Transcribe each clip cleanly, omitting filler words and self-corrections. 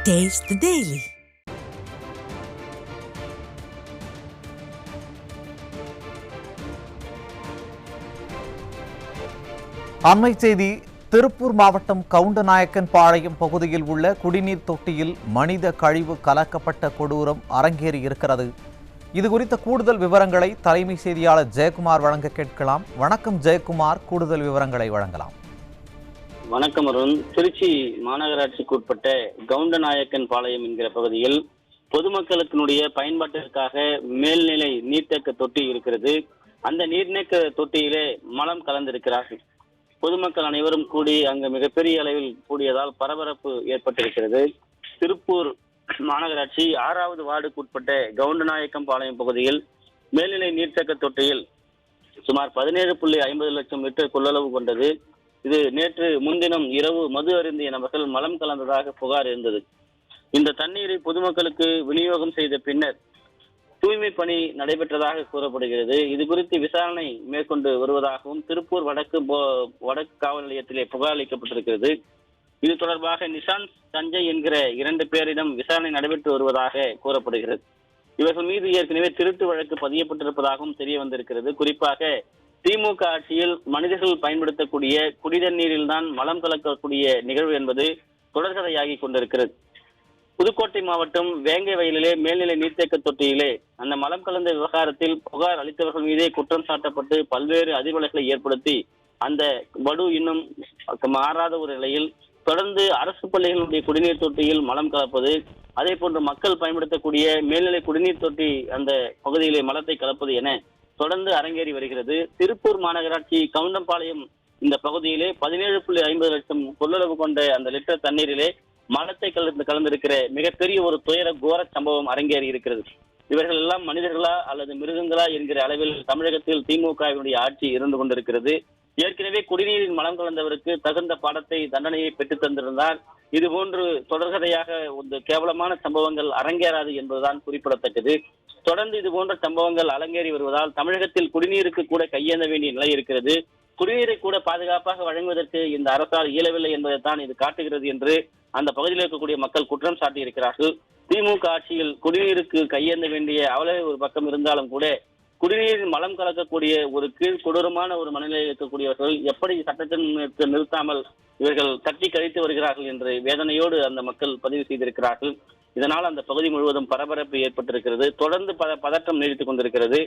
Taste the Daily. அண்மை செய்தி. திருப்பூர் மாவட்டம் கவுண்டநாயக்கன் பாளையம் பகுதியில் உள்ள குடிநீர் தொட்டியில் மனித கழிவு கலக்கப்பட்ட கொடூரம் அரங்கேறி இருக்கிறது. இது குறித்த கூடுதல் விவரங்களை தலைமை செய்தியாளர் ஜெயக்குமார் வழங்க கேட்கலாம். வணக்கம் ஜெயக்குமார், கூடுதல் விவரங்களை வழங்கலாம். வணக்கம் அருண். திருச்சி மாநகராட்சிக்கு உட்பட்ட கவுண்டநாயக்கன் பாளையம் என்கிற பகுதியில் பொதுமக்களுக்கு பயன்பாட்டிற்காக மேல்நிலை நீர்த்தேக்க தொட்டி இருக்கிறது. அந்த நீர்நேக்க தொட்டியிலே மலம் கலந்திருக்கிறார்கள். பொதுமக்கள் அனைவரும் கூடி அங்கு மிகப்பெரிய அளவில் கூடியதால் பரபரப்பு ஏற்பட்டிருக்கிறது. திருப்பூர் மாநகராட்சி 6வது வார்டுக்கு உட்பட்ட கவுண்டநாயக்கம் பாளையம் பகுதியில் மேல்நிலை நீர்த்தேக்க தொட்டியில் சுமார் 17.50 லட்சம் லிட்டர் கொள்ளளவு கொண்டது. இது நேற்று முன்தினம் இரவு மது அருந்திய நபர்கள் மலம் கலந்ததாக புகார் இருந்தது. இந்த தண்ணீரை பொதுமக்களுக்கு விநியோகம் செய்த பின்னர் தூய்மை பணி நடைபெற்றதாக கூறப்படுகிறது. இது குறித்து விசாரணை மேற்கொண்டு வருவதாகவும் திருப்பூர் வடக்கு காவல் நிலையத்திலே புகார் அளிக்கப்பட்டிருக்கிறது. இது தொடர்பாக நிஷாந்த், சஞ்சய் என்கிற 2 பேரிடம் விசாரணை நடைபெற்று வருவதாக கூறப்படுகிறது. இவர்கள் மீது ஏற்கனவே திருட்டு வழக்கு பதியப்பட்டிருப்பதாகவும் தெரிய வந்திருக்கிறது. குறிப்பாக திமுக ஆட்சியில் மனிதர்கள் பயன்படுத்தக்கூடிய குடிநீரில் தான் மலம் கலக்கக்கூடிய நிகழ்வு என்பது தொடர்கதையாகி கொண்டிருக்கிறது. புதுக்கோட்டை மாவட்டம் வேங்கை வயலிலே மேல்நிலை நீர்த்தேக்க தொட்டியிலே அந்த மலம் கலந்த விவகாரத்தில் புகார் அளித்தவர்கள் மீதே குற்றம் சாட்டப்பட்டு பல்வேறு அதிர்வலைகளை ஏற்படுத்தி அந்த வடு இன்னும் மாறாத ஒரு நிலையில் தொடர்ந்து அரசு பள்ளிகளுடைய குடிநீர் தொட்டியில் மலம் கலப்பது, அதே போன்று மக்கள் பயன்படுத்தக்கூடிய மேல்நிலை குடிநீர் தொட்டி அந்த பகுதியிலே மலத்தை கலப்பது என தொடர்ந்து அரங்கேறி வருகிறது. திருப்பூர் மாநகராட்சி கவுண்டம்பாளையம் இந்த பகுதியிலே 17.50 லட்சம் கொள்ளளவு கொண்ட அந்த லிட்டர் தண்ணீரிலே மலத்தை கலந்திருக்கிற மிகப்பெரிய ஒரு துயர கோர சம்பவம் அரங்கேறி இருக்கிறது. இவர்கள் எல்லாம் மனிதர்களா அல்லது மிருகங்களா என்கிற அளவில் தமிழகத்தில் திமுகவினுடைய ஆட்சி இருந்து கொண்டிருக்கிறது. ஏற்கனவே குடிநீரின் மலம் கலந்தவருக்கு தகுந்த பாடத்தை, தண்டனையை பெற்றுத் தந்திருந்தால் இதுபோன்று தொடர்கதையாக ஒரு கேவலமான சம்பவங்கள் அரங்கேறாது என்பதுதான் குறிப்பிடத்தக்கது. தொடர்ந்து இது போன்ற சம்பவங்கள் அரங்கேறி வருவதால் தமிழகத்தில் குடிநீருக்கு கூட கையேந்த வேண்டிய நிலை இருக்கிறது. குடிநீரை கூட பாதுகாப்பாக வழங்குவதற்கு இந்த அரசால் இயலவில்லை என்பதைத்தான் இது காட்டுகிறது என்று அந்த பகுதியில் இருக்கக்கூடிய மக்கள் குற்றம் சாட்டியிருக்கிறார்கள். திமுக ஆட்சியில் குடிநீருக்கு கையேந்த வேண்டிய அவல ஒரு பக்கம் இருந்தாலும் கூட குடிநீரில் மலம் கலக்கக்கூடிய ஒரு கொடூரமான ஒரு மனநிலையில் இருக்கக்கூடியவர்கள் எப்படி சட்டத்தின் நிறுத்தாமல் இவர்கள் தட்டி கழித்து வருகிறார்கள் என்று வேதனையோடு அந்த மக்கள் பதிவு செய்திருக்கிறார்கள். இதனால் அந்த பகுதி முழுவதும் பரபரப்பு ஏற்பட்டிருக்கிறது. தொடர்ந்து பதற்றம் நீடித்துக் கொண்டிருக்கிறது.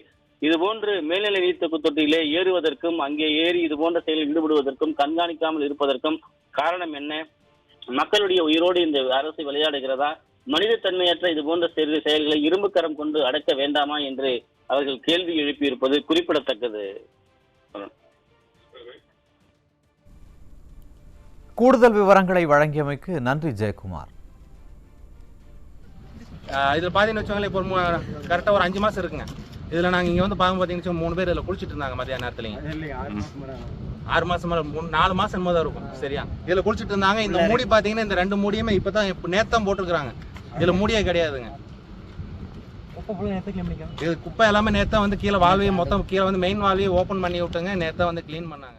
இதுபோன்று மேல்நிலை நீர்த்தேக்க தொட்டியிலே ஏறுவதற்கும், அங்கே ஏறி இது போன்ற செயலில் ஈடுபடுவதற்கும், கண்காணிக்காமல் இருப்பதற்கும் காரணம் என்ன? மக்களுடைய உயிரோடு இந்த அரசு விளையாடுகிறதா? மனித தன்மையற்ற இது போன்ற செயல்களை இரும்பு கரம் கொண்டு அடக்க வேண்டாமா என்று அவர்கள் கேள்வி எழுப்பியிருப்பது குறிப்பிடத்தக்கது. கூடுதல் விவரங்களை வழங்கியமைக்கு நன்றி ஜெயக்குமார். இதில் பார்த்தீங்கன்னு வச்சுக்கோங்களேன், இப்போ கரெக்டாக ஒரு 5 மாதம் இருக்குங்க. இதில் நாங்கள் இங்கே வந்து பார்க்க பார்த்தீங்கன்னு 3 பேர் இதில் குளிச்சுட்டு இருந்தாங்க மதியான நேரத்துலைங்க. 6 மாதம் 4 மாதம் தான் இருக்கும். சரியா, இதில் குளிச்சுட்டு இருந்தாங்க. இந்த மூடி பார்த்தீங்கன்னா இந்த 2 மூடியுமே இப்போ தான் நேத்தான் போட்டுருக்குறாங்க. இதில் மூடியே கிடையாதுங்க. இது குப்பை எல்லாமே நேத்தான் வந்து கீழே வால்வையை மொத்தம் கீழே வந்து மெயின் வால்வையை ஓப்பன் பண்ணி விட்டுங்க. நேத்தான் வந்து க்ளீன் பண்ணாங்க.